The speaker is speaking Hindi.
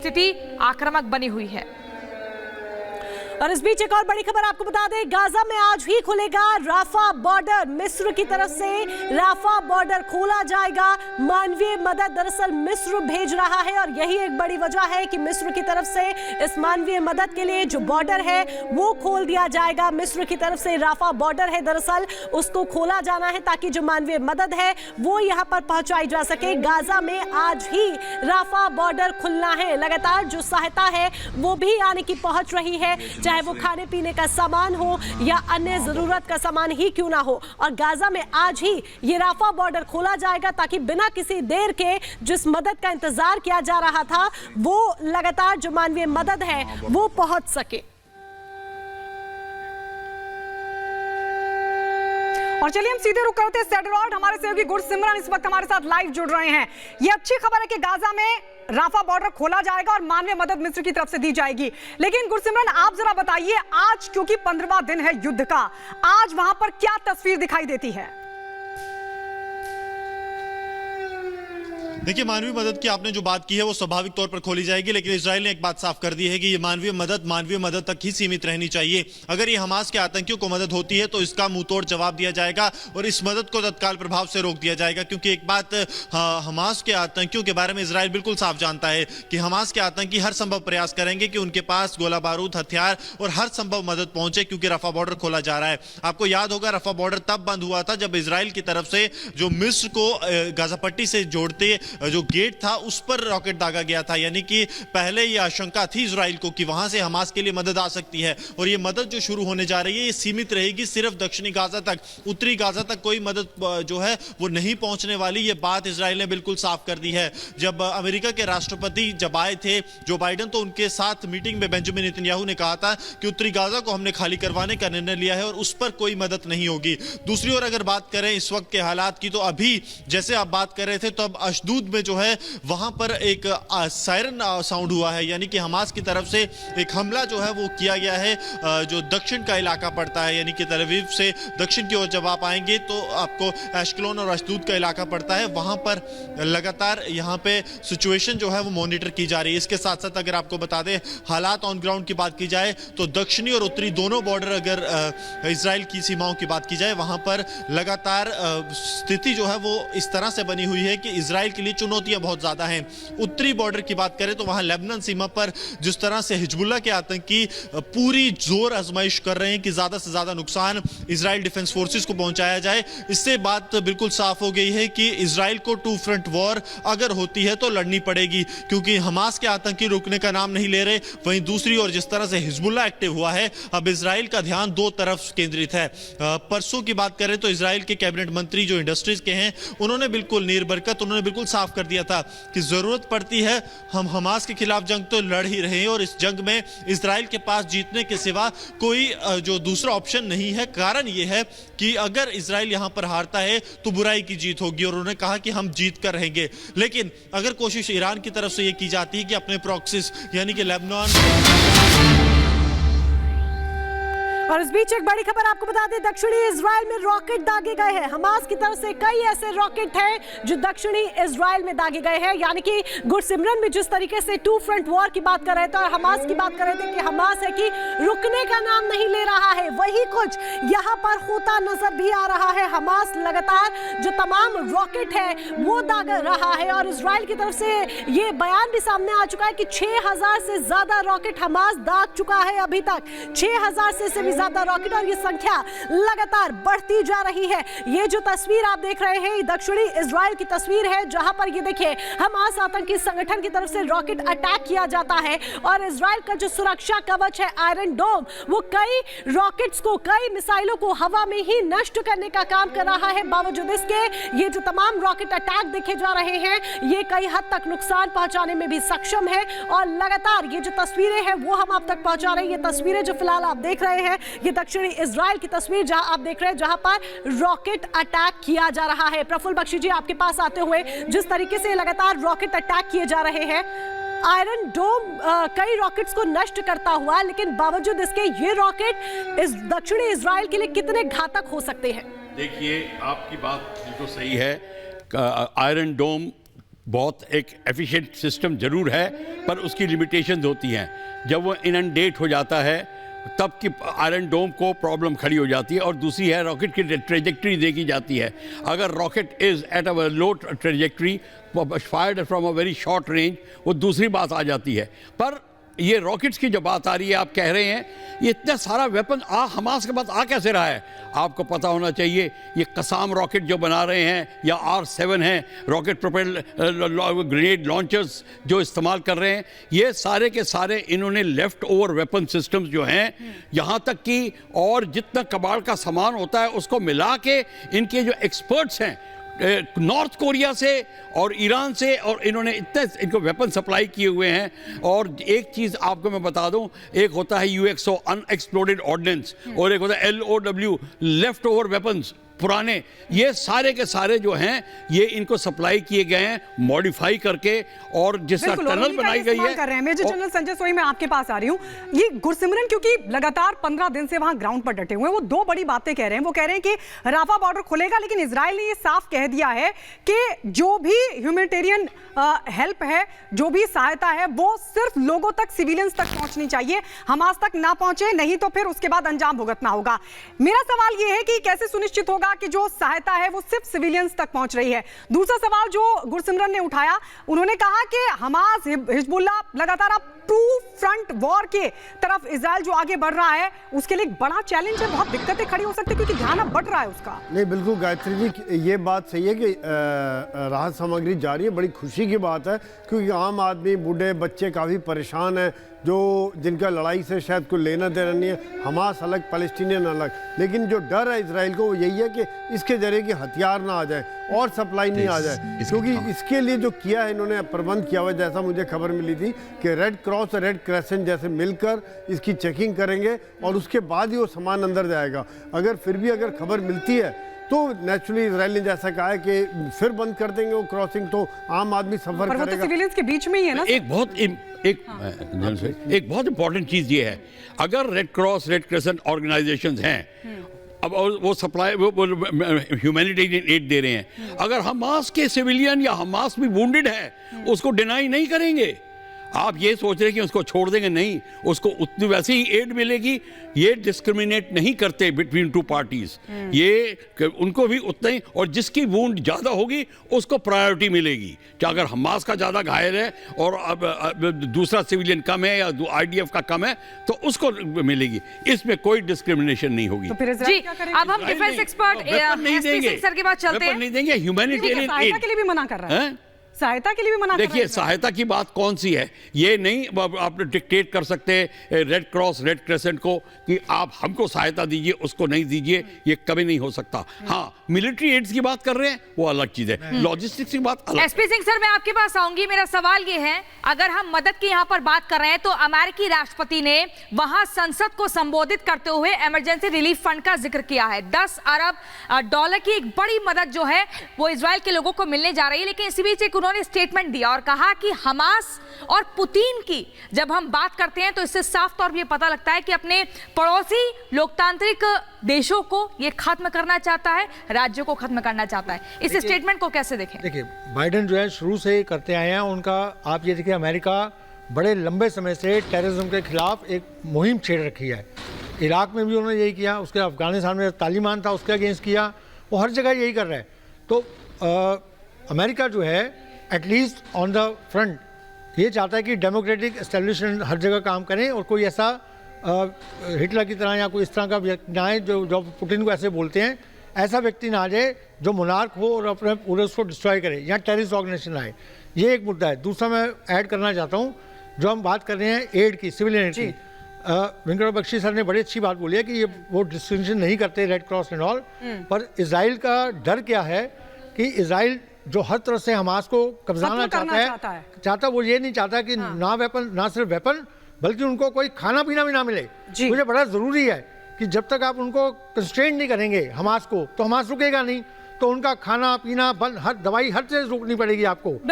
स्थिति आक्रामक बनी हुई है। और इस बीच एक और बड़ी खबर आपको बता दें, गाजा में आज ही खुलेगा राफा बॉर्डर। मिस्र की तरफ से राफा बॉर्डर खोला जाएगा। मानवीय मदद दरअसल मिस्र भेज रहा है और यही एक बड़ी वजह है कि मिस्र की तरफ से इस मानवीय मदद के लिए जो बॉर्डर है वो खोल दिया जाएगा। मिस्र की तरफ से राफा बॉर्डर है, दरअसल उसको खोला जाना है ताकि जो मानवीय मदद है वो यहाँ पर पहुंचाई जा सके। गाजा में आज ही राफा बॉर्डर खुलना है। लगातार जो सहायता है वो भी आने की पहुंच रही है, चाहे वो खाने पीने का सामान हो या अन्य जरूरत का सामान ही क्यों ना हो। और गाजा में आज ही ये राफा बॉर्डर खोला जाएगा ताकि बिना किसी देर के जिस मदद का इंतजार किया जा रहा था वो लगातार जो मानवीय मदद है वो पहुंच सके। और चलिए हम सीधे रुक करते हैं सेडरॉड। हमारे सहयोगी गुरसिमरन इस वक्त हमारे साथ लाइव जुड़ रहे हैं। ये अच्छी खबर है कि गाजा में राफा बॉर्डर खोला जाएगा और मानवीय मदद मिस्र की तरफ से दी जाएगी। लेकिन गुरसिमरन आप जरा बताइए, आज क्योंकि 15वां दिन है युद्ध का, आज वहां पर क्या तस्वीर दिखाई देती है? देखिए, मानवीय मदद की आपने जो बात की है वो स्वाभाविक तौर पर खोली जाएगी, लेकिन इजराइल ने एक बात साफ कर दी है कि ये मानवीय मदद तक ही सीमित रहनी चाहिए। अगर ये हमास के आतंकियों को मदद होती है तो इसका मुंहतोड़ जवाब दिया जाएगा और इस मदद को तत्काल प्रभाव से रोक दिया जाएगा। क्योंकि एक बात हमास के आतंकियों के बारे में इजराइल बिल्कुल साफ जानता है कि हमास के आतंकी हर संभव प्रयास करेंगे कि उनके पास गोला बारूद, हथियार और हर संभव मदद पहुंचे, क्योंकि रफा बॉर्डर खोला जा रहा है। आपको याद होगा, रफा बॉर्डर तब बंद हुआ था जब इजराइल की तरफ से जो मिस्र को गाजा पट्टी से जोड़ते जो गेट था उस पर रॉकेट दागा गया था। यानी कि पहले ये आशंका थी इजराइल को कि वहां से हमास के लिए मदद आ सकती है और ये मदद जो शुरू होने जा रही है ये सीमित रहेगी सिर्फ दक्षिणी गाजा तक। उत्तरी गाजा तक कोई मदद जो है वो नहीं पहुंचने वाली। ये बात इजराइल ने बिल्कुल साफ कर दी है। जब अमेरिका के राष्ट्रपति जब आए थे जो बाइडेन, तो उनके साथ मीटिंग में बेंजामिन नेतन्याहू ने कहा था कि उत्तरी गाजा को हमने खाली करवाने का निर्णय लिया है और उस पर कोई मदद नहीं होगी। दूसरी ओर अगर बात करें इस वक्त के हालात की, तो अभी जैसे आप बात कर रहे थे तो अब अशदूद में जो है वहां पर एक सायरन साउंड हुआ है, यानी कि हमास की तरफ से एक हमला जो है वो किया गया है। जो दक्षिण का इलाका पड़ता है, यानी कि तल अवीव से दक्षिण की ओर जब आप आएंगे तो आपको एश्केलोन और अशदूद का इलाका पड़ता है। वहां पर लगातार यहां पे सिचुएशन जो है वो मॉनिटर की जा रही है। इसके साथ साथ अगर आपको बता दें हालात ऑन ग्राउंड की बात की जाए तो दक्षिणी और उत्तरी दोनों बॉर्डर अगर इजराइल की सीमाओं की बात की जाए वहां पर लगातार स्थिति जो है वो इस तरह से बनी हुई है कि इजराइल के लिए चुनौतियां बहुत ज्यादा हैं। उत्तरी बॉर्डर की बात करें तो वहां लेबनान सीमा पर जिस तरह से हिजबुल्लाह के आतंकी पूरी जोर आजमाइश कर रहे हैं कि ज्यादा से ज्यादा नुकसान इजराइल डिफेंस फोर्सेस को पहुंचाया जाए, इससे बात बिल्कुल साफ हो गई है कि इजराइल को टू फ्रंट वॉर अगर होती है तो लड़नी पड़ेगी, क्योंकि हमास के आतंकी रुकने का नाम नहीं ले रहे। वहीं दूसरी ओर जिस तरह से हिजबुल्लाह एक्टिव हुआ है, अब इजराइल का ध्यान दो तरफ केंद्रित है। परसों की बात करें तो इजराइल के कैबिनेट मंत्री जो इंडस्ट्रीज के हैं उन्होंने बिल्कुल नीर बरकत उन्होंने बिल्कुल साफ कर दिया था कि जरूरत पड़ती है हम हमास के खिलाफ जंग तो लड़ ही रहे हैं और इस जंग में इजराइल के पास जीतने के सिवा कोई जो दूसरा ऑप्शन नहीं है। कारण यह है कि अगर इजराइल यहां पर हारता है तो बुराई की जीत होगी और उन्होंने कहा कि हम जीत कर रहेंगे। लेकिन अगर कोशिश ईरान की तरफ से यह की जाती है कि अपने प्रॉक्सिस यानी कि लेबनान। और इस बीच एक बड़ी खबर आपको बता दें, दक्षिणी इजराइल में रॉकेट दागे गए हैं। हमास की तरफ से कई ऐसे रॉकेट हैं जो दक्षिणी इजराइल में दागे गए हैं। यानी कि गुरसिमरन में जिस तरीके से टू फ्रंट वॉर की बात कर रहे थे और हमास की बात कर रहे थे कि हमास है कि रुकने का नाम नहीं ले रहा है, वही कुछ यहाँ पर होता नजर भी आ रहा है। हमास लगातार जो तमाम रॉकेट है वो दाग रहा है और इजराइल की तरफ से ये बयान भी सामने आ चुका है कि 6000 से ज्यादा रॉकेट हमास दाग चुका है अभी तक। 6000 से ज्यादा रॉकेट और ये संख्या लगातार बढ़ती जा रही है। ये जो तस्वीर आप देख रहे हैं दक्षिणी इजराइल की तस्वीर है, जहां पर ये देखिए हमास आतंकी संगठन की तरफ से रॉकेट अटैक किया जाता है और इजराइल का जो सुरक्षा कवच है आयरन डोम वो कई रॉकेट्स को, कई मिसाइलों को हवा में ही नष्ट करने का काम कर रहा है। बावजूद इसके ये जो तमाम रॉकेट अटैक देखे जा रहे हैं ये कई हद तक नुकसान पहुंचाने में भी सक्षम है और लगातार ये जो तस्वीरें हैं वो हम आप तक पहुंचा रहे हैं। ये तस्वीरें जो फिलहाल आप देख रहे हैं ये दक्षिणी इजराइल की तस्वीर जहां आप देख रहे हैं जहां पर रॉकेट अटैक किया जा रहा है। प्रफुल्ल बख्शी जी आपके पास आते हुए, जिस तरीके से लगातार रॉकेट अटैक किए जा रहे हैं, आयरन डोम कई रॉकेट्स को नष्ट करता हुआ, लेकिन बावजूद इसके ये रॉकेट इस दक्षिणी इजराइल के लिए कितने घातक हो सकते हैं? देखिए, आपकी बात बिल्कुल सही है। आयरन डोम बहुत एक एफिशिएंट सिस्टम ज़रूर है, पर उसकी लिमिटेशंस होती हैं। जब वो इनंडेट हो जाता है तब की आयरन डोम को प्रॉब्लम खड़ी हो जाती है। और दूसरी है रॉकेट की ट्रेजेक्ट्री देखी जाती है। अगर rocket is at a low trajectory fired from a very short range, वो दूसरी बात आ जाती है। पर ये रॉकेट्स की जो बात आ रही है, आप कह रहे हैं ये इतना सारा वेपन हमास के पास आ कैसे रहा है? आपको पता होना चाहिए ये कसाम रॉकेट जो बना रहे हैं या R7 हैं, रॉकेट प्रोपेल्ड ग्रेनेड लॉन्चर्स जो इस्तेमाल कर रहे हैं, ये सारे के सारे इन्होंने लेफ्ट ओवर वेपन सिस्टम्स जो हैं, यहाँ तक कि और जितना कबाड़ का सामान होता है उसको मिला के इनके जो एक्सपर्ट्स हैं नॉर्थ कोरिया से और ईरान से, और इन्होंने इतने इनको वेपन सप्लाई किए हुए हैं। और एक चीज़ आपको मैं बता दूं, एक होता है UXO अनएक्सप्लोडेड ऑर्डिनेंस और एक होता है LOW लेफ्ट ओवर वेपन्स पुराने। ये सारे के सारे जो हैं ये इनको सप्लाई किए गए हैं मॉडिफाई करके, और जिस टनल बनाई गई है। कर रहे हैं मेजर जनरल संजय सोई, मैं आपके पास आ रही हूँ। ये गुरसिमरन क्योंकि लगातार 15 दिन से वहां ग्राउंड पर डटे हुए हैं, वो दो बड़ी बातें कह रहे हैं। वो कह रहे हैं कि राफा बॉर्डर खुलेगा, लेकिन इजराइल ने ये साफ कह दिया है कि जो भी ह्यूमैनिटेरियन हेल्प है, जो भी सहायता है, वो सिर्फ लोगों तक, सिविलियंस तक पहुंचनी चाहिए, हमास तक ना पहुंचे, नहीं तो फिर उसके बाद अंजाम भुगतना होगा। मेरा सवाल ये है कि कैसे सुनिश्चित होगा कि जो सहायता है वो सिर्फ सिविलियंस तक पहुंच रही है? दूसरा सवाल जो गुरसिमरन ने उठाया, उन्होंने कहा कि हमास, हिजबुल्लाह लगातार अब टू फ्रंट वॉर के तरफ इजराइल जो आगे बढ़ रहा है, उसके लिए एक बड़ा चैलेंज है, बहुत दिक्कतें खड़ी हो सकती है क्योंकि ध्यान अब बढ़ रहा है उसका। नहीं, बिल्कुल गायत्री जी, ये बात सही है कि राहत सामग्री जा रही है, बड़ी खुशी की बात है, क्योंकि आम आदमी, बूढ़े, बच्चे काफ़ी परेशान हैं, जो जिनका लड़ाई से शायद कोई लेना देना नहीं है, हमास अलग, पैलेस्टीनियन अलग। लेकिन जो डर है इजराइल को वो यही है कि इसके जरिए कि हथियार ना आ जाए और सप्लाई नहीं आ जाए, क्योंकि इसके लिए जो किया है इन्होंने प्रबंध किया हुआ, जैसा मुझे खबर मिली थी कि रेड क्रॉस और रेड क्रेसेंट जैसे मिलकर इसकी चेकिंग करेंगे और उसके बाद ही वो सामान अंदर जाएगा। अगर फिर भी अगर खबर मिलती है तो नेचुरली इजराइल ने जैसा कहा है कि फिर बंद कर देंगे वो क्रॉसिंग, तो आम आदमी सफर करेगा। तो सिविलियंस के बीच में ही है ना। एक बहुत इंपॉर्टेंट चीज़ ये है, अगर red cross, red crescent organisations हैं, अब वो सप्लाई, वो ह्यूमैनिटेरियन एड दे रहे हैं, अगर हमास के सिविलियन या हमास भी वुंडेड है उसको डिनाई नहीं करेंगे। आप ये सोच रहे हैं कि उसको छोड़ देंगे, नहीं, उसको उतनी वैसे ही एड मिलेगी। ये डिस्क्रिमिनेट नहीं करते बिटवीन टू पार्टीज, ये उनको भी उतना ही, और जिसकी वूंड ज़्यादा होगी उसको प्रायोरिटी मिलेगी। क्या अगर हमास का ज़्यादा घायल है और अब दूसरा सिविलियन कम है या IDF का कम है तो उसको मिलेगी, इसमें कोई डिस्क्रिमिनेशन नहीं होगी। तो फिर जी, अब हम डिफेंस एक्सपर्ट सर के पास चलते हैं। नहीं देंगे, ह्यूमैनिटेरियन एड के लिए भी मना कर रहा है, सहायता के लिए भी मना कर रहा है। देखिए, सहायता की बात कौन सी है? ये नहीं आप डिक्टेट कर सकते रेड क्रॉस, रेड क्रेसेंट को कि आप हमको सहायता दीजिए, उसको नहीं दीजिए, ये कभी नहीं हो सकता। हाँ, मिलिट्री एड्स की बात कर रहे हैं, वो अलग चीज है, लॉजिस्टिक्स की बात अलग। SP सिंह सर, मैं आपके पास आऊंगी। मेरा सवाल ये है, अगर हम मदद की यहाँ पर बात कर रहे हैं तो अमेरिकी राष्ट्रपति ने वहां संसद को संबोधित करते हुए इमरजेंसी रिलीफ फंड का जिक्र किया है। $10 अरब की एक बड़ी मदद जो है वो इजराइल के लोगों को मिलने जा रही है। लेकिन इसी बीच उन्होंने स्टेटमेंट दिया और कहा कि हमास और पुतिन की जब हम बात करते हैं तो इससे साफ तौर पर यह पता लगता है कि अपने पड़ोसी लोकतांत्रिक देशों को यह खत्म करना चाहता है, राज्यों को खत्म करना चाहता है। इस स्टेटमेंट को कैसे देखें? देखिए, बाइडेन जो है शुरू से करते आए हैं उनका, आप ये देखिए, अमेरिका बड़े लंबे समय से टेररिज्म के खिलाफ एक मुहिम छेड़ रखी है। इराक में भी उन्होंने यही किया, उसके अफगानिस्तान में तालिबान था उसके अगेंस्ट किया, वो हर जगह यही कर रहा है। तो अमेरिका जो है एटलीस्ट ऑन द फ्रंट ये चाहता है कि डेमोक्रेटिक एस्टेब्लिशमेंट हर जगह काम करें और कोई ऐसा हिटलर की तरह या कोई इस तरह का व्यक्ति ना आए जो पुतिन को ऐसे बोलते हैं, ऐसा व्यक्ति ना आ जाए जो मोनार्क हो और अपने पूरे उसको डिस्ट्रॉय करे, या टेररिस्ट ऑर्गेनाइजेशन आए। ये एक मुद्दा है। दूसरा मैं ऐड करना चाहता हूँ, जो हम बात कर रहे हैं एड की, सिविलियन एड की, वेंकट बख्शी सर ने बड़ी अच्छी बात बोली है कि ये वो डिस्टिंक्शन नहीं करते रेड क्रॉस एंड ऑल, पर इजराइल का डर क्या है कि इजराइल जो हर तरह से हमास को कब्जाना चाहता है, वो ये नहीं चाहता कि ना वेपन, ना सिर्फ वेपन, बल्कि उनको कोई खाना पीना भी ना मिले। मुझे बड़ा ज़रूरी है कि जब तक आप उनको कंस्ट्रेन नहीं करेंगे हमास को, तो हमास रुकेगा नहीं। तो उनका खाना पीना बंद, हर दवाई, हर चीज़ रोकनी पड़ेगी आपको।